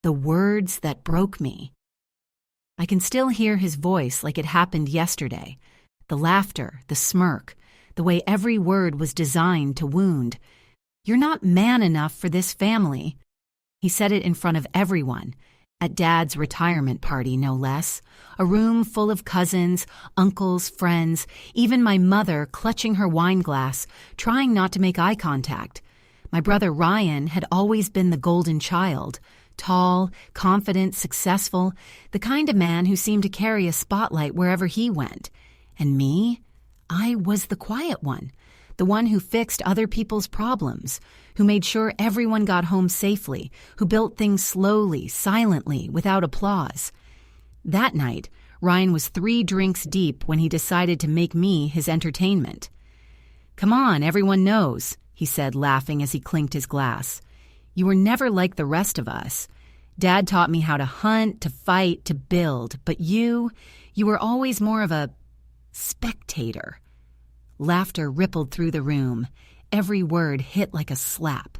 The words that broke me. I can still hear his voice like it happened yesterday. The laughter, the smirk, the way every word was designed to wound. "You're not man enough for this family." He said it in front of everyone, at Dad's retirement party, no less. A room full of cousins, uncles, friends, even my mother clutching her wine glass, trying not to make eye contact. My brother Ryan had always been the golden child, tall, confident, successful, the kind of man who seemed to carry a spotlight wherever he went. And me? I was the quiet one, the one who fixed other people's problems, who made sure everyone got home safely, who built things slowly, silently, without applause. That night, Ryan was 3 drinks deep when he decided to make me his entertainment. "Come on, everyone knows," he said, laughing as he clinked his glass. "You were never like the rest of us. Dad taught me how to hunt, to fight, to build, but you were always more of a spectator." Laughter rippled through the room. Every word hit like a slap.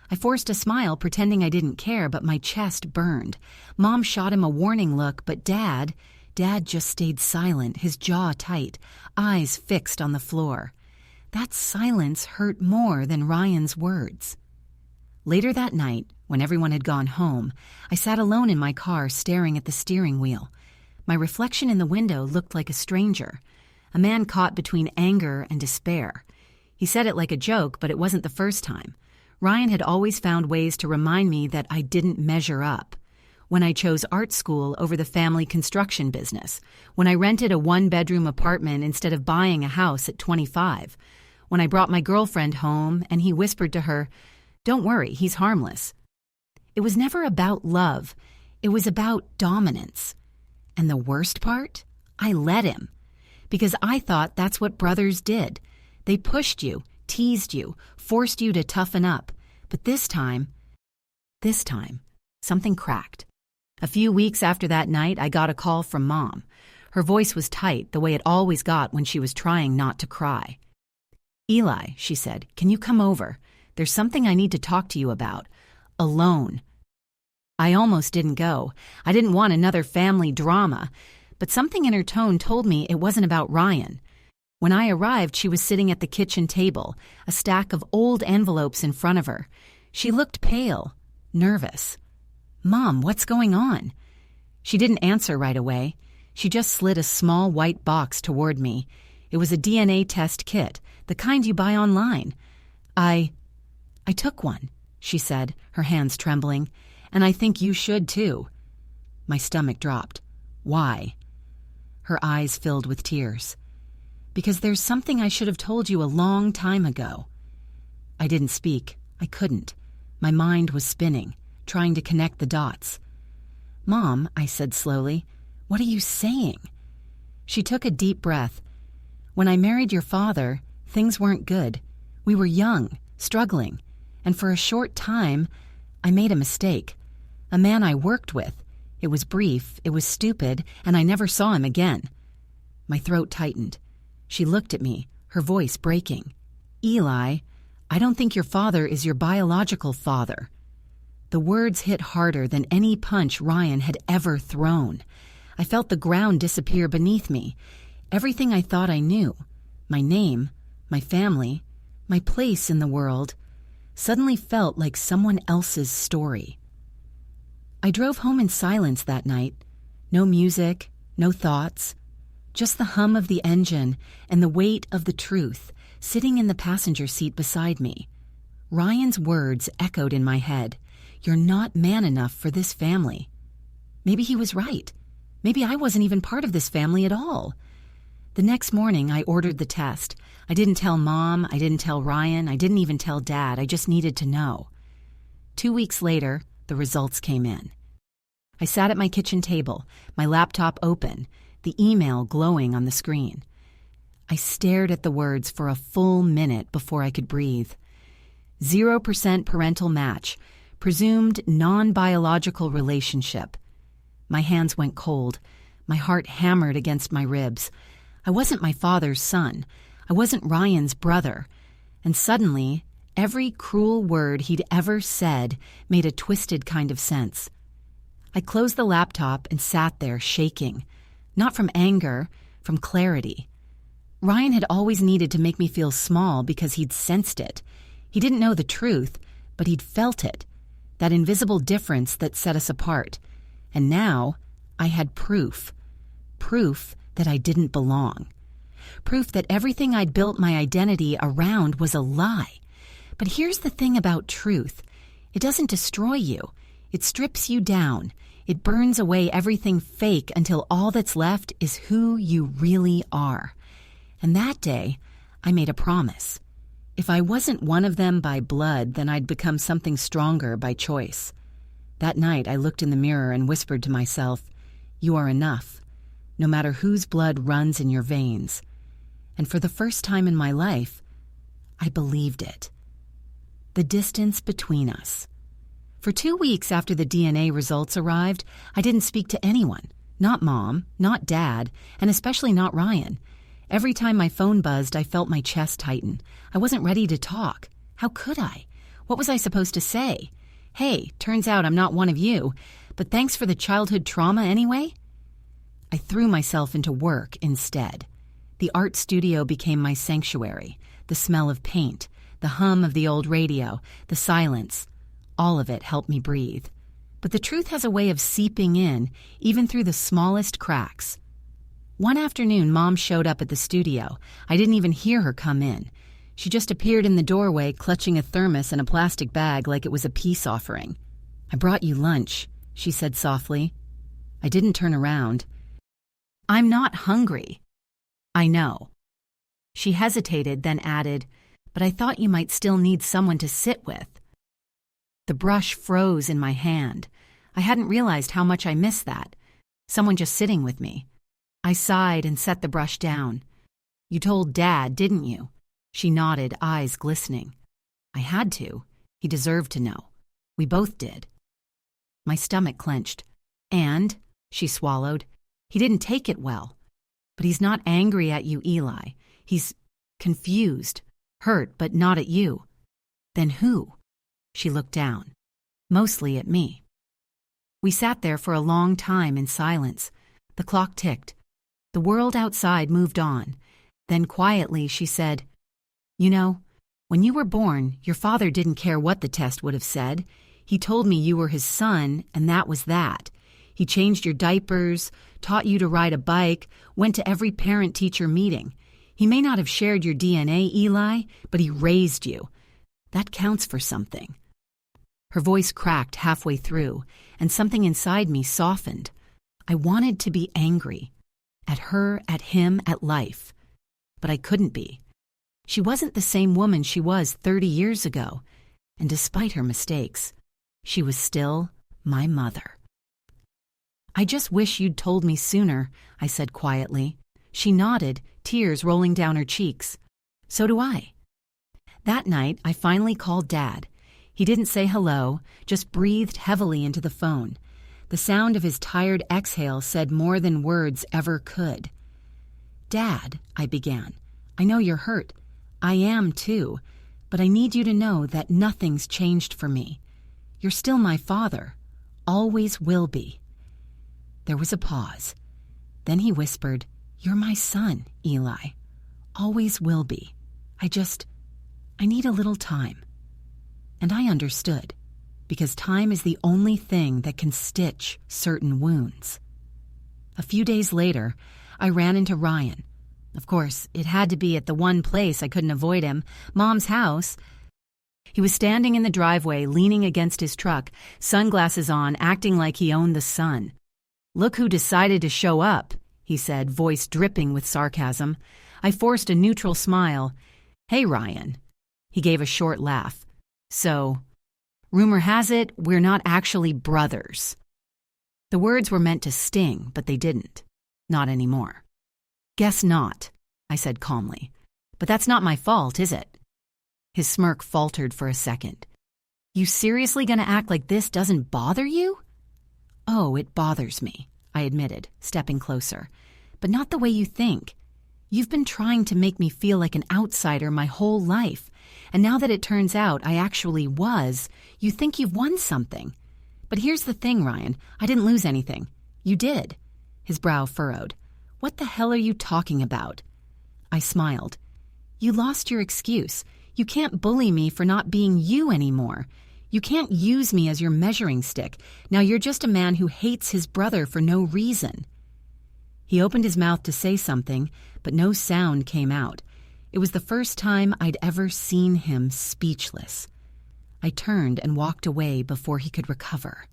I forced a smile, pretending I didn't care, but my chest burned. Mom shot him a warning look, but Dad just stayed silent, his jaw tight, eyes fixed on the floor. That silence hurt more than Ryan's words. Later that night, when everyone had gone home, I sat alone in my car staring at the steering wheel. My reflection in the window looked like a stranger, a man caught between anger and despair. He said it like a joke, but it wasn't the first time. Ryan had always found ways to remind me that I didn't measure up. When I chose art school over the family construction business, when I rented a 1-bedroom apartment instead of buying a house at 25, when I brought my girlfriend home and he whispered to her, "Don't worry, he's harmless." It was never about love. It was about dominance. And the worst part? I let him. Because I thought that's what brothers did. They pushed you, teased you, forced you to toughen up. But this time, something cracked. A few weeks after that night, I got a call from Mom. Her voice was tight, the way it always got when she was trying not to cry. "Eli," she said, "can you come over? There's something I need to talk to you about. Alone." I almost didn't go. I didn't want another family drama. But something in her tone told me it wasn't about Ryan. When I arrived, she was sitting at the kitchen table, a stack of old envelopes in front of her. She looked pale, nervous. "Mom, what's going on?" She didn't answer right away. She just slid a small white box toward me. It was a DNA test kit, the kind you buy online. I took one," she said, her hands trembling, "and I think you should too." My stomach dropped. "Why?" Her eyes filled with tears. "Because there's something I should have told you a long time ago." I didn't speak. I couldn't. My mind was spinning, trying to connect the dots. "Mom," I said slowly, "what are you saying?" She took a deep breath. "When I married your father, things weren't good. We were young, struggling, and for a short time, I made a mistake. A man I worked with. It was brief, it was stupid, and I never saw him again." My throat tightened. She looked at me, her voice breaking. "Eli, I don't think your father is your biological father." The words hit harder than any punch Ryan had ever thrown. I felt the ground disappear beneath me. Everything I thought I knew, my name, my family, my place in the world, suddenly felt like someone else's story. I drove home in silence that night. No music, no thoughts, just the hum of the engine and the weight of the truth sitting in the passenger seat beside me. Ryan's words echoed in my head. "You're not man enough for this family." Maybe he was right. Maybe I wasn't even part of this family at all. The next morning, I ordered the test. I didn't tell Mom, I didn't tell Ryan, I didn't even tell Dad. I just needed to know. 2 weeks later, the results came in. I sat at my kitchen table, my laptop open, the email glowing on the screen. I stared at the words for a full minute before I could breathe. 0% parental match, presumed non-biological relationship. My hands went cold. My heart hammered against my ribs. I wasn't my father's son. I wasn't Ryan's brother. And suddenly, every cruel word he'd ever said made a twisted kind of sense. I closed the laptop and sat there shaking. Not from anger, from clarity. Ryan had always needed to make me feel small because he'd sensed it. He didn't know the truth, but he'd felt it. That invisible difference that set us apart. And now, I had proof. Proof that I didn't belong. Proof that everything I'd built my identity around was a lie. But here's the thing about truth. It doesn't destroy you. It strips you down. It burns away everything fake until all that's left is who you really are. And that day, I made a promise. If I wasn't one of them by blood, then I'd become something stronger by choice. That night, I looked in the mirror and whispered to myself, "You are enough, no matter whose blood runs in your veins." And for the first time in my life, I believed it. The distance between us. For 2 weeks after the DNA results arrived, I didn't speak to anyone. Not Mom, not Dad, and especially not Ryan. Every time my phone buzzed, I felt my chest tighten. I wasn't ready to talk. How could I? What was I supposed to say? Hey, turns out I'm not one of you, but thanks for the childhood trauma anyway? I threw myself into work instead. The art studio became my sanctuary. The smell of paint, the hum of the old radio, the silence. All of it helped me breathe. But the truth has a way of seeping in, even through the smallest cracks. One afternoon, Mom showed up at the studio. I didn't even hear her come in. She just appeared in the doorway, clutching a thermos and a plastic bag like it was a peace offering. "I brought you lunch," she said softly. I didn't turn around. "I'm not hungry." "I know." She hesitated, then added, "But I thought you might still need someone to sit with." The brush froze in my hand. I hadn't realized how much I missed that. Someone just sitting with me. I sighed and set the brush down. "You told Dad, didn't you?" She nodded, eyes glistening. "I had to. He deserved to know. We both did." My stomach clenched. "And," she swallowed, "he didn't take it well. But he's not angry at you, Eli. He's confused, hurt, but not at you." "Then who?" She looked down. Mostly at me. We sat there for a long time in silence. The clock ticked. The world outside moved on. Then quietly she said, "You know, when you were born, your father didn't care what the test would have said. He told me you were his son, and that was that. He changed your diapers, taught you to ride a bike, went to every parent-teacher meeting. He may not have shared your DNA, Eli, but he raised you. That counts for something." Her voice cracked halfway through, and something inside me softened. I wanted to be angry. At her, at him, at life. But I couldn't be. She wasn't the same woman she was 30 years ago, and despite her mistakes, she was still my mother. "I just wish you'd told me sooner," I said quietly. She nodded, tears rolling down her cheeks. "So do I." That night, I finally called Dad. He didn't say hello, just breathed heavily into the phone. The sound of his tired exhale said more than words ever could. "Dad," I began, "I know you're hurt. I am too, but I need you to know that nothing's changed for me. You're still my father. Always will be." There was a pause. Then he whispered, "You're my son, Eli. Always will be. I need a little time." And I understood. Because time is the only thing that can stitch certain wounds. A few days later, I ran into Ryan. Of course, it had to be at the one place I couldn't avoid him, Mom's house. He was standing in the driveway, leaning against his truck, sunglasses on, acting like he owned the sun. "Look who decided to show up," he said, voice dripping with sarcasm. I forced a neutral smile. "Hey, Ryan." He gave a short laugh. "So, rumor has it, we're not actually brothers." The words were meant to sting, but they didn't. Not anymore. "Guess not," I said calmly. "But that's not my fault, is it?" His smirk faltered for a second. "You seriously gonna act like this doesn't bother you?" "Oh, it bothers me," I admitted, stepping closer. "But not the way you think. You've been trying to make me feel like an outsider my whole life. And now that it turns out I actually was, you think you've won something. But here's the thing, Ryan. I didn't lose anything. You did. His brow furrowed. What the hell are you talking about? I smiled. You lost your excuse. You can't bully me for not being you anymore. You can't use me as your measuring stick. Now you're just a man who hates his brother for no reason. He opened his mouth to say something, but no sound came out. It was the first time I'd ever seen him speechless. I turned and walked away before he could recover.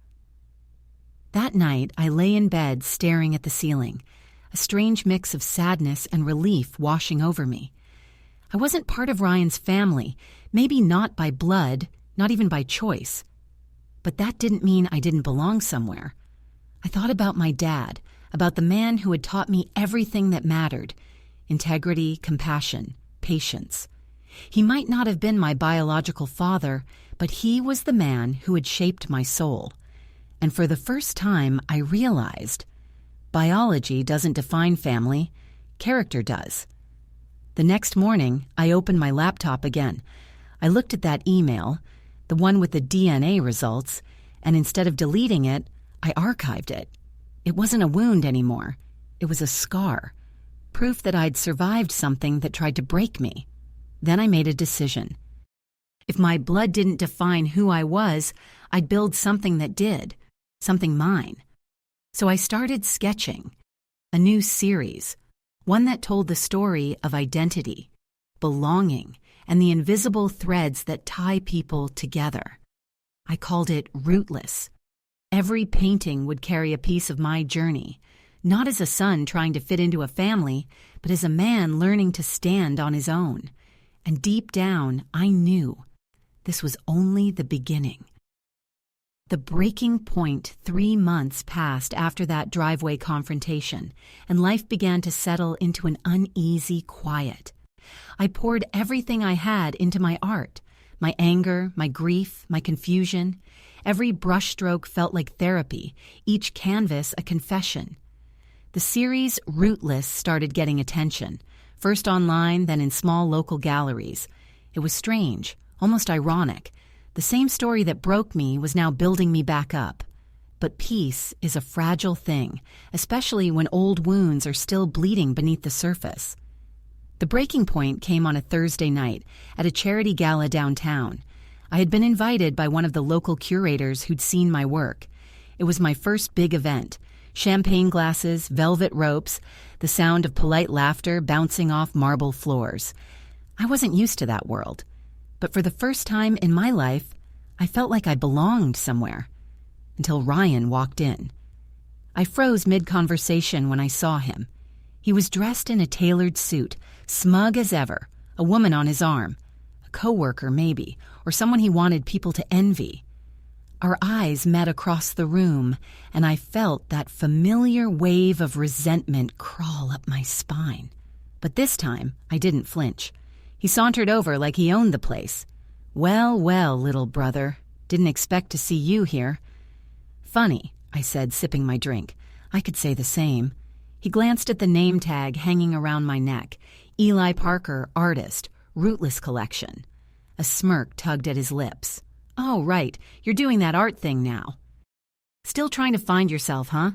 That night, I lay in bed staring at the ceiling, a strange mix of sadness and relief washing over me. I wasn't part of Ryan's family, maybe not by blood, not even by choice. But that didn't mean I didn't belong somewhere. I thought about my dad, about the man who had taught me everything that mattered: integrity, compassion, patience. He might not have been my biological father, but he was the man who had shaped my soul. And for the first time, I realized biology doesn't define family, character does. The next morning, I opened my laptop again. I looked at that email, the one with the DNA results, and instead of deleting it, I archived it. It wasn't a wound anymore. It was a scar, proof that I'd survived something that tried to break me. Then I made a decision. If my blood didn't define who I was, I'd build something that did, something mine. So I started sketching, a new series, one that told the story of identity, belonging, and the invisible threads that tie people together. I called it Rootless. Every painting would carry a piece of my journey, not as a son trying to fit into a family, but as a man learning to stand on his own. And deep down, I knew this was only the beginning. The breaking point 3 months passed after that driveway confrontation, and life began to settle into an uneasy quiet. I poured everything I had into my art, my anger, my grief, my confusion. Every brushstroke felt like therapy, each canvas a confession. The series Rootless started getting attention, first online, then in small local galleries. It was strange, almost ironic. The same story that broke me was now building me back up. But peace is a fragile thing, especially when old wounds are still bleeding beneath the surface. The breaking point came on a Thursday night at a charity gala downtown. I had been invited by one of the local curators who'd seen my work. It was my first big event. Champagne glasses, velvet ropes, the sound of polite laughter bouncing off marble floors. I wasn't used to that world. But for the first time in my life, I felt like I belonged somewhere. Until Ryan walked in. I froze mid-conversation when I saw him. He was dressed in a tailored suit, smug as ever, a woman on his arm. A coworker, maybe, or someone he wanted people to envy. Our eyes met across the room, and I felt that familiar wave of resentment crawl up my spine. But this time, I didn't flinch. He sauntered over like he owned the place. Well, well, little brother. Didn't expect to see you here. Funny, I said, sipping my drink. I could say the same. He glanced at the name tag hanging around my neck. Eli Parker, artist, Rootless Collection. A smirk tugged at his lips. Oh, right, you're doing that art thing now. Still trying to find yourself, huh?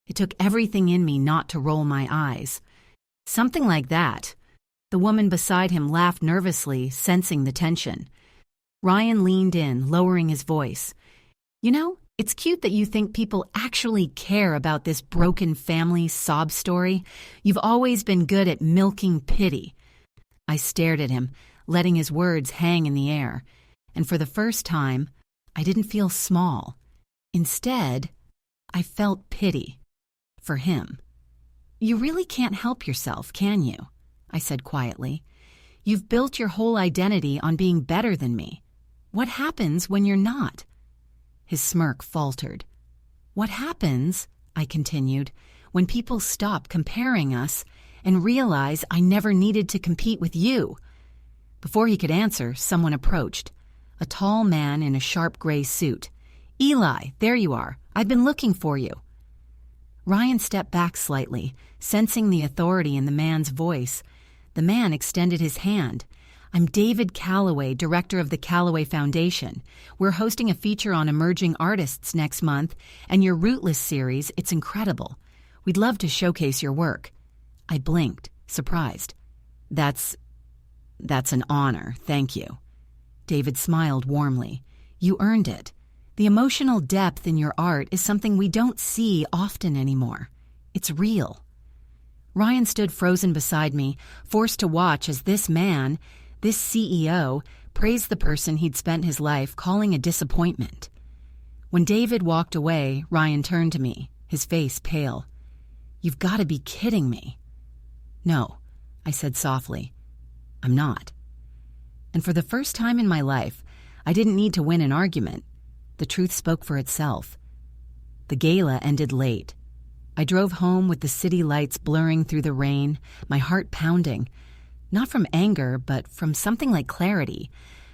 It took everything in me not to roll my eyes. Something like that. The woman beside him laughed nervously, sensing the tension. Ryan leaned in, lowering his voice. You know, it's cute that you think people actually care about this broken family sob story. You've always been good at milking pity. I stared at him, letting his words hang in the air. And for the first time, I didn't feel small. Instead, I felt pity. For him. You really can't help yourself, can you? I said quietly. You've built your whole identity on being better than me. What happens when you're not? His smirk faltered. What happens, I continued, when people stop comparing us and realize I never needed to compete with you? Before he could answer, someone approached. A tall man in a sharp gray suit. Eli, there you are. I've been looking for you. Ryan stepped back slightly, sensing the authority in the man's voice. The man extended his hand. I'm David Calloway, director of the Calloway Foundation. We're hosting a feature on emerging artists next month, and your Rootless series, it's incredible. We'd love to showcase your work." I blinked, surprised. That's an honor, thank you." David smiled warmly. "You earned it. The emotional depth in your art is something we don't see often anymore. It's real." Ryan stood frozen beside me, forced to watch as this man, this CEO, praised the person he'd spent his life calling a disappointment. When David walked away, Ryan turned to me, his face pale. "You've got to be kidding me." "No," I said softly. "I'm not." And for the first time in my life, I didn't need to win an argument. The truth spoke for itself. The gala ended late. I drove home with the city lights blurring through the rain, my heart pounding. Not from anger, but from something like clarity.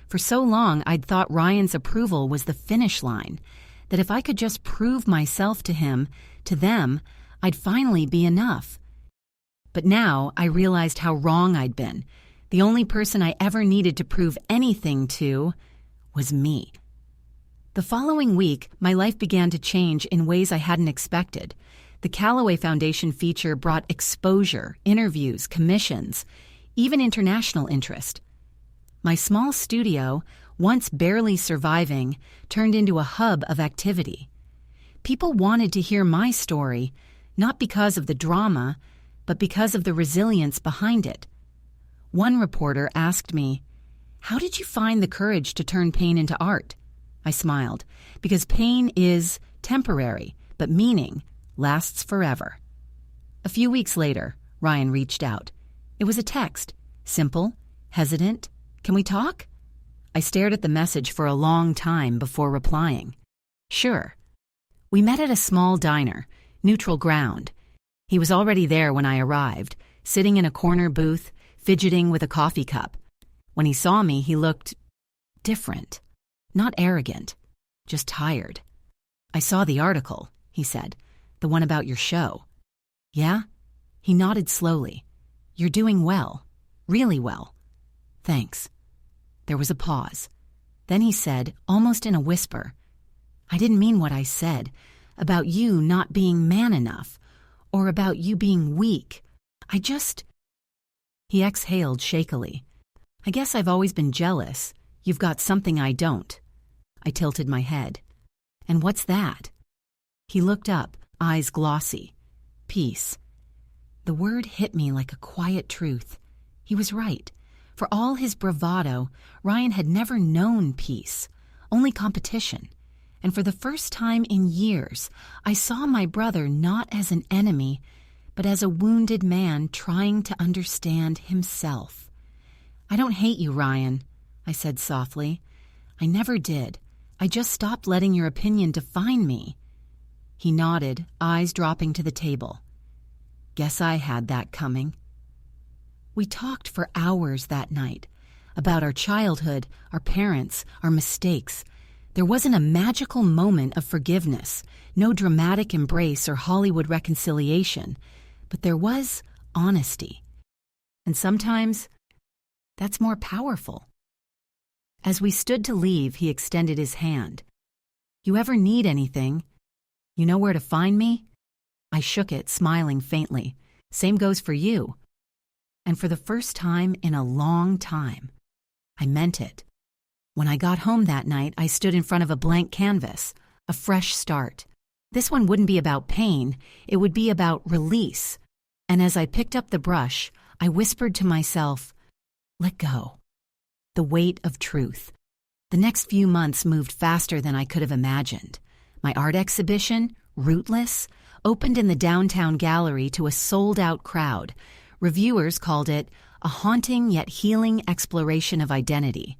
For so long, I'd thought Ryan's approval was the finish line, that if I could just prove myself to him, to them, I'd finally be enough. But now I realized how wrong I'd been. The only person I ever needed to prove anything to was me. The following week, my life began to change in ways I hadn't expected. The Calloway Foundation feature brought exposure, interviews, commissions, even international interest. My small studio, once barely surviving, turned into a hub of activity. People wanted to hear my story, not because of the drama, but because of the resilience behind it. One reporter asked me, "How did you find the courage to turn pain into art?" I smiled, because pain is temporary, but meaning lasts forever. A few weeks later, Ryan reached out. It was a text, simple, hesitant. "Can we talk?" I stared at the message for a long time before replying. "Sure." We met at a small diner, neutral ground. He was already there when I arrived, sitting in a corner booth, fidgeting with a coffee cup. When he saw me, he looked different, not arrogant, just tired. "I saw the article," he said, "the one about your show." "Yeah?" He nodded slowly. "You're doing well, really well." "Thanks." There was a pause. Then he said, almost in a whisper, "I didn't mean what I said, about you not being man enough, or about you being weak. I just—" He exhaled shakily. "I guess I've always been jealous. You've got something I don't." I tilted my head. "And what's that?" He looked up, eyes glossy. "Peace." The word hit me like a quiet truth. He was right. For all his bravado, Ryan had never known peace, only competition. And for the first time in years, I saw my brother not as an enemy, but as a wounded man trying to understand himself. "I don't hate you, Ryan," I said softly. "I never did. I just stopped letting your opinion define me." He nodded, eyes dropping to the table. "Guess I had that coming." We talked for hours that night, about our childhood, our parents, our mistakes. There wasn't a magical moment of forgiveness, no dramatic embrace or Hollywood reconciliation, but there was honesty. And sometimes, that's more powerful. As we stood to leave, he extended his hand. "You ever need anything? You know where to find me?" I shook it, smiling faintly. "Same goes for you." And for the first time in a long time, I meant it. When I got home that night, I stood in front of a blank canvas, a fresh start. This one wouldn't be about pain, it would be about release. And as I picked up the brush, I whispered to myself, "Let go." The weight of truth. The next few months moved faster than I could have imagined. My art exhibition, Rootless, opened in the downtown gallery to a sold-out crowd. Reviewers called it a haunting yet healing exploration of identity.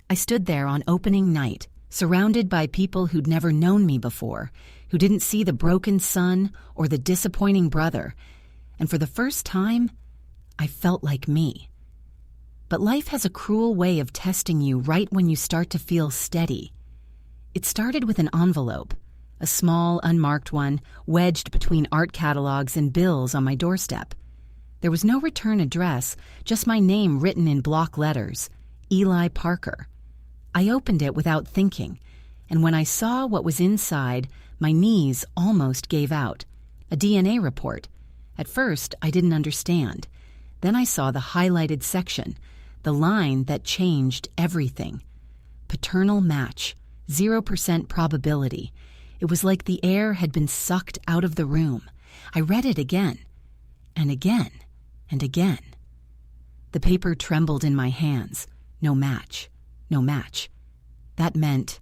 I stood there on opening night, surrounded by people who'd never known me before, who didn't see the broken son or the disappointing brother, and for the first time, I felt like me. But life has a cruel way of testing you right when you start to feel steady. It started with an envelope, a small, unmarked one, wedged between art catalogs and bills on my doorstep. There was no return address, just my name written in block letters, Eli Parker. I opened it without thinking, and when I saw what was inside, my knees almost gave out. A DNA report. At first, I didn't understand. Then I saw the highlighted section, the line that changed everything. Paternal match, 0% probability. It was like the air had been sucked out of the room. I read it again, and again, and again. The paper trembled in my hands. No match, no match. That meant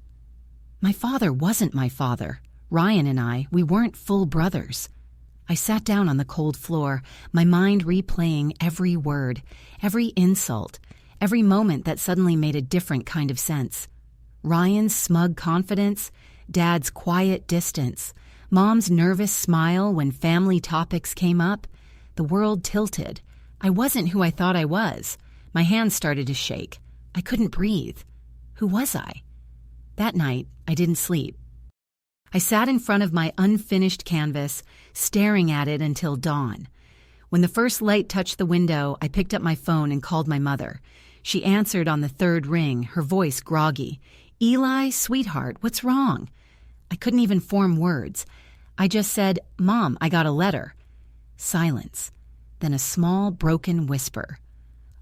my father wasn't my father. Ryan and I, we weren't full brothers. I sat down on the cold floor, my mind replaying every word, every insult, every moment that suddenly made a different kind of sense. Ryan's smug confidence, Dad's quiet distance, Mom's nervous smile when family topics came up. The world tilted. I wasn't who I thought I was. My hands started to shake. I couldn't breathe. Who was I? That night, I didn't sleep. I sat in front of my unfinished canvas, staring at it until dawn. When the first light touched the window, I picked up my phone and called my mother. She answered on the third ring, her voice groggy. "Eli, sweetheart, what's wrong?" I couldn't even form words. I just said, "Mom, I got a letter." Silence. Then a small, broken whisper.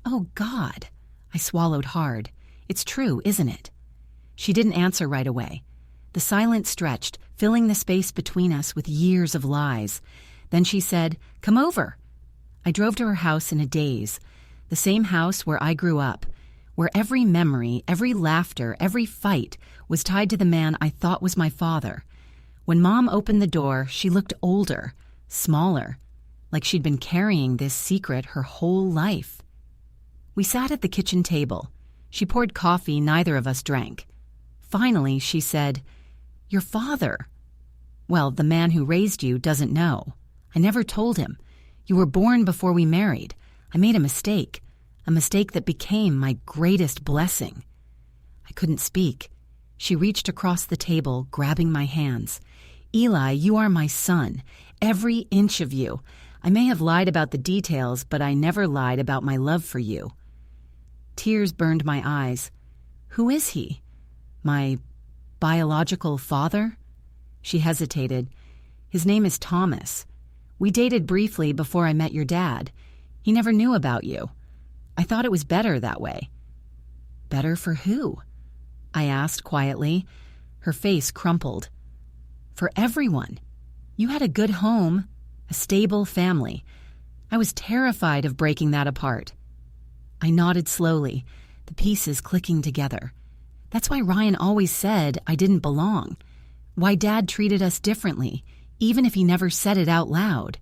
"Oh, God." I swallowed hard. "It's true, isn't it?" She didn't answer right away. The silence stretched, filling the space between us with years of lies. Then she said, "Come over." I drove to her house in a daze. The same house where I grew up, where every memory, every laughter, every fight was tied to the man I thought was my father. When Mom opened the door, she looked older, smaller, like she'd been carrying this secret her whole life. We sat at the kitchen table. She poured coffee neither of us drank. Finally, she said, "Your father." "Well, the man who raised you doesn't know. I never told him. You were born before we married. I made a mistake that became my greatest blessing." I couldn't speak. She reached across the table, grabbing my hands. "Eli, you are my son, every inch of you. I may have lied about the details, but I never lied about my love for you." Tears burned my eyes. "Who is he? My biological father?" She hesitated. "His name is Thomas. We dated briefly before I met your dad. He never knew about you. I thought it was better that way." "Better for who?" I asked quietly. Her face crumpled. "For everyone. You had a good home, a stable family. I was terrified of breaking that apart." I nodded slowly, the pieces clicking together. That's why Ryan always said I didn't belong. Why Dad treated us differently, even if he never said it out loud.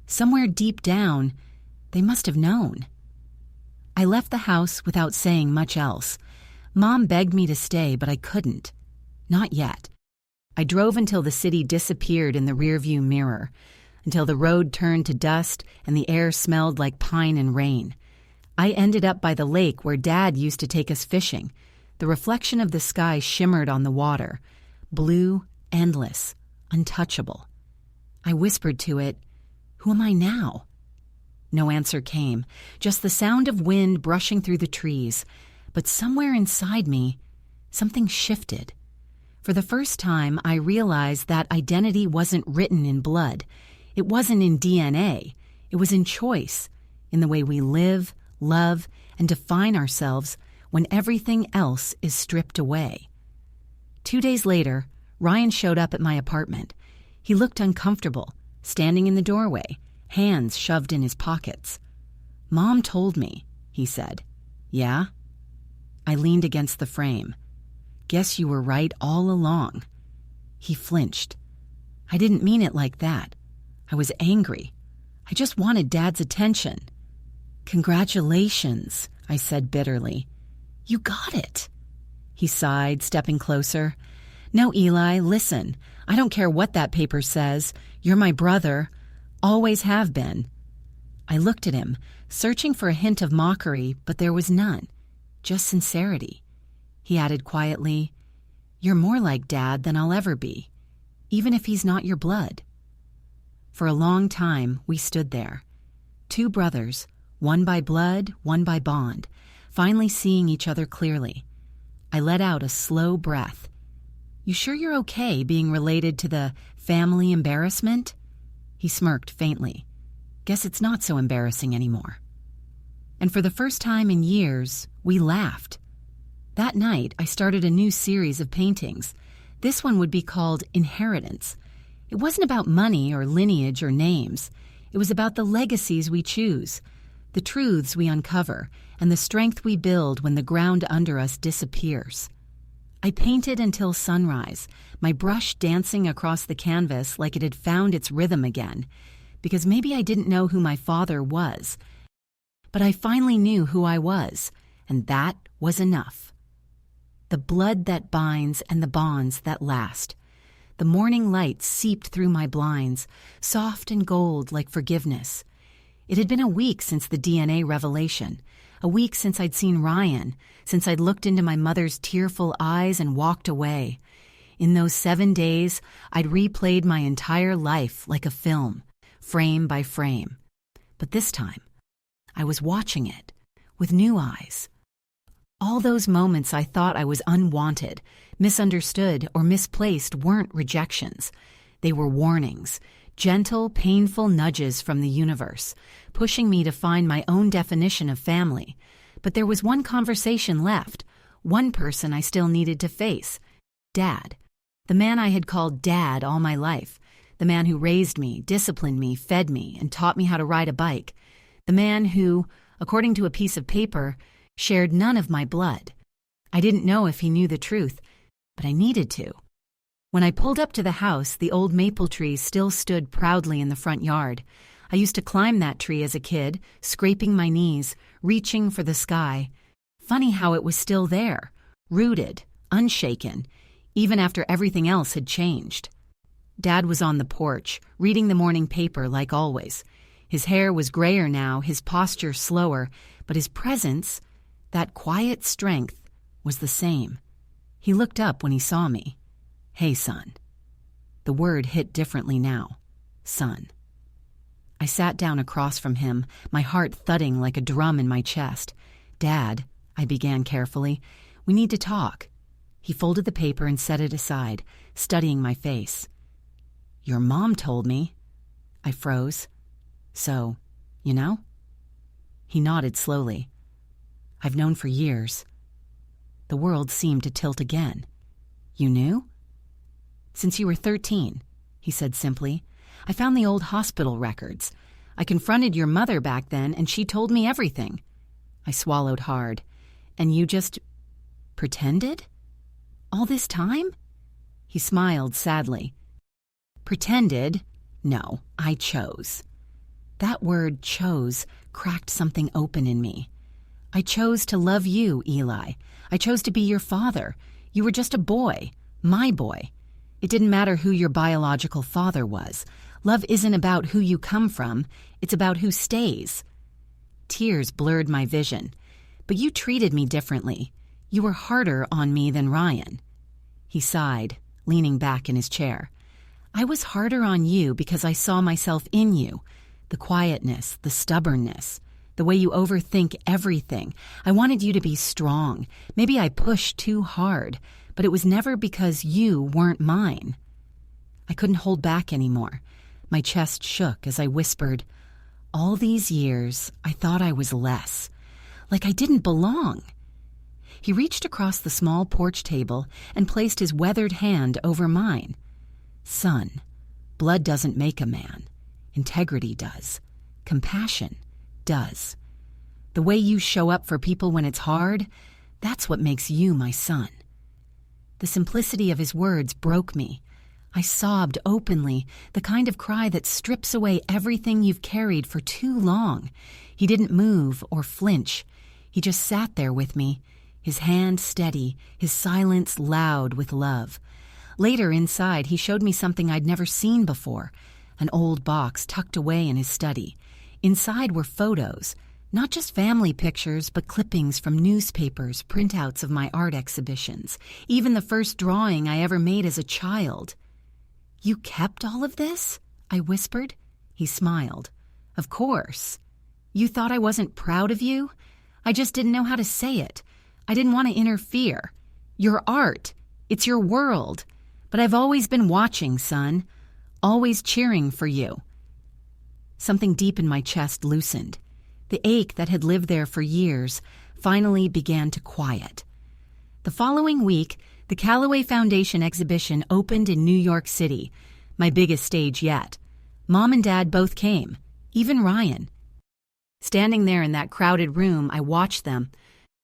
Somewhere deep down, they must have known. I left the house without saying much else. Mom begged me to stay, but I couldn't. Not yet. I drove until the city disappeared in the rearview mirror, until the road turned to dust and the air smelled like pine and rain. I ended up by the lake where Dad used to take us fishing. The reflection of the sky shimmered on the water, blue, endless, untouchable. I whispered to it, "Who am I now?" No answer came, just the sound of wind brushing through the trees. But somewhere inside me, something shifted. For the first time, I realized that identity wasn't written in blood. It wasn't in DNA. It was in choice, in the way we live, love, and define ourselves when everything else is stripped away. 2 days later, Ryan showed up at my apartment. He looked uncomfortable, standing in the doorway, hands shoved in his pockets. "Mom told me," he said. "Yeah?" I leaned against the frame. "Guess you were right all along." He flinched. "I didn't mean it like that. I was angry. I just wanted Dad's attention." "Congratulations," I said bitterly. "You got it." He sighed, stepping closer. "No, Eli, listen. I don't care what that paper says. You're my brother. Always have been." I looked at him, searching for a hint of mockery, but there was none. Just sincerity. He added quietly, "You're more like Dad than I'll ever be, even if he's not your blood." For a long time, we stood there. Two brothers, one by blood, one by bond, finally seeing each other clearly. I let out a slow breath. You sure you're okay being related to the family embarrassment? He smirked faintly. Guess it's not so embarrassing anymore. And for the first time in years, we laughed. That night, I started a new series of paintings. This one would be called Inheritance. It wasn't about money or lineage or names. It was about the legacies we choose, the truths we uncover, and the strength we build when the ground under us disappears. I painted until sunrise, my brush dancing across the canvas like it had found its rhythm again, because maybe I didn't know who my father was. But I finally knew who I was, and that was enough. The blood that binds and the bonds that last. The morning light seeped through my blinds, soft and gold like forgiveness. It had been a week since the DNA revelation, a week since I'd seen Ryan, since I'd looked into my mother's tearful eyes and walked away. In those 7 days, I'd replayed my entire life like a film, frame by frame. But this time, I was watching it with new eyes. All those moments I thought I was unwanted, misunderstood, or misplaced weren't rejections. They were warnings, gentle, painful nudges from the universe, pushing me to find my own definition of family. But there was one conversation left, one person I still needed to face. Dad. The man I had called Dad all my life. The man who raised me, disciplined me, fed me, and taught me how to ride a bike. The man who, according to a piece of paper, shared none of my blood. I didn't know if he knew the truth, but I needed to. When I pulled up to the house, the old maple tree still stood proudly in the front yard. I used to climb that tree as a kid, scraping my knees, reaching for the sky. Funny how it was still there, rooted, unshaken, even after everything else had changed. Dad was on the porch, reading the morning paper like always. His hair was grayer now, his posture slower, but his presence, that quiet strength, was the same. He looked up when he saw me. Hey, son. The word hit differently now. Son. I sat down across from him, my heart thudding like a drum in my chest. Dad, I began carefully, we need to talk. He folded the paper and set it aside, studying my face. Your mom told me. I froze. So, you know? He nodded slowly. I've known for years. The world seemed to tilt again. You knew? Since you were 13, he said simply. I found the old hospital records. I confronted your mother back then, and she told me everything. I swallowed hard. And you just pretended? All this time? He smiled sadly. Pretended? No, I chose. That word chose cracked something open in me. I chose to love you, Eli. I chose to be your father. You were just a boy, my boy. It didn't matter who your biological father was. Love isn't about who you come from. It's about who stays. Tears blurred my vision. But you treated me differently. You were harder on me than Ryan. He sighed, leaning back in his chair. I was harder on you because I saw myself in you. The quietness, the stubbornness, the way you overthink everything. I wanted you to be strong. Maybe I pushed too hard, but it was never because you weren't mine. I couldn't hold back anymore. My chest shook as I whispered, all these years, I thought I was less, like I didn't belong. He reached across the small porch table and placed his weathered hand over mine. Son, blood doesn't make a man. Integrity does. Compassion does. The way you show up for people when it's hard, that's what makes you my son. The simplicity of his words broke me. I sobbed openly, the kind of cry that strips away everything you've carried for too long. He didn't move or flinch. He just sat there with me, his hand steady, his silence loud with love. Later, inside, he showed me something I'd never seen before, an old box tucked away in his study. Inside were photos, not just family pictures, but clippings from newspapers, printouts of my art exhibitions, even the first drawing I ever made as a child. You kept all of this? I whispered. He smiled. Of course. You thought I wasn't proud of you? I just didn't know how to say it. I didn't want to interfere. Your art. It's your world. But I've always been watching, son. Always cheering for you. Something deep in my chest loosened. The ache that had lived there for years finally began to quiet. The following week, the Callaway Foundation exhibition opened in New York City, my biggest stage yet. Mom and Dad both came, even Ryan. Standing there in that crowded room, I watched them,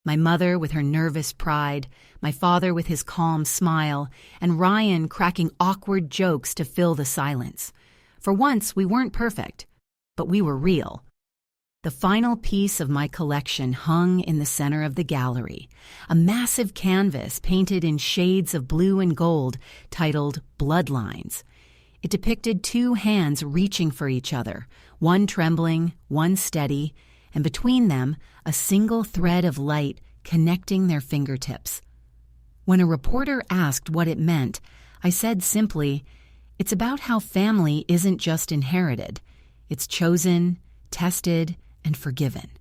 my mother with her nervous pride, my father with his calm smile, and Ryan cracking awkward jokes to fill the silence. For once, we weren't perfect, but we were real. The final piece of my collection hung in the center of the gallery, a massive canvas painted in shades of blue and gold titled Bloodlines. It depicted two hands reaching for each other, one trembling, one steady, and between them, a single thread of light connecting their fingertips. When a reporter asked what it meant, I said simply, "It's about how family isn't just inherited. It's chosen, tested, and forgiven."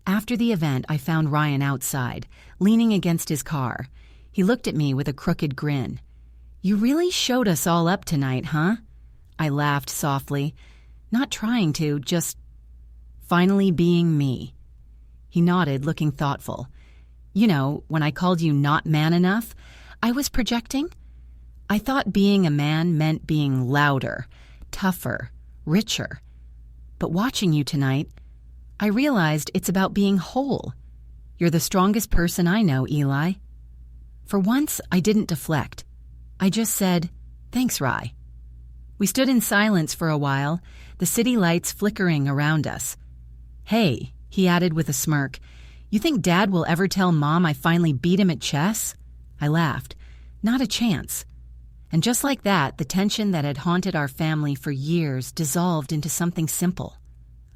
After the event, I found Ryan outside, leaning against his car. He looked at me with a crooked grin. "You really showed us all up tonight, huh?" I laughed softly, not trying to, just finally being me. He nodded, looking thoughtful. "You know, when I called you not man enough, I was projecting. I thought being a man meant being louder, tougher, richer. But watching you tonight, I realized it's about being whole. You're the strongest person I know, Eli." For once, I didn't deflect. I just said, "Thanks, Rye." We stood in silence for a while, the city lights flickering around us. "Hey," he added with a smirk, "you think Dad will ever tell Mom I finally beat him at chess?" I laughed. Not a chance. And just like that, the tension that had haunted our family for years dissolved into something simple: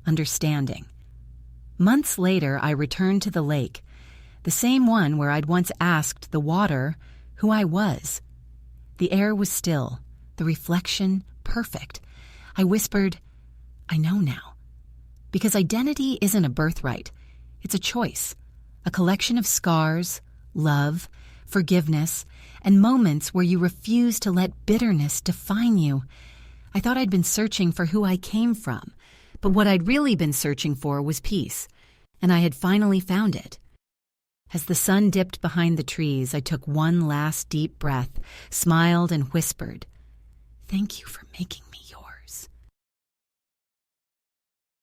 understanding. Months later, I returned to the lake, the same one where I'd once asked the water who I was. The air was still, the reflection perfect. I whispered, "I know now." Because identity isn't a birthright. It's a choice, a collection of scars, love, forgiveness, and moments where you refuse to let bitterness define you. I thought I'd been searching for who I came from, but what I'd really been searching for was peace, and I had finally found it. As the sun dipped behind the trees, I took one last deep breath, smiled, and whispered, "Thank you for making me yours."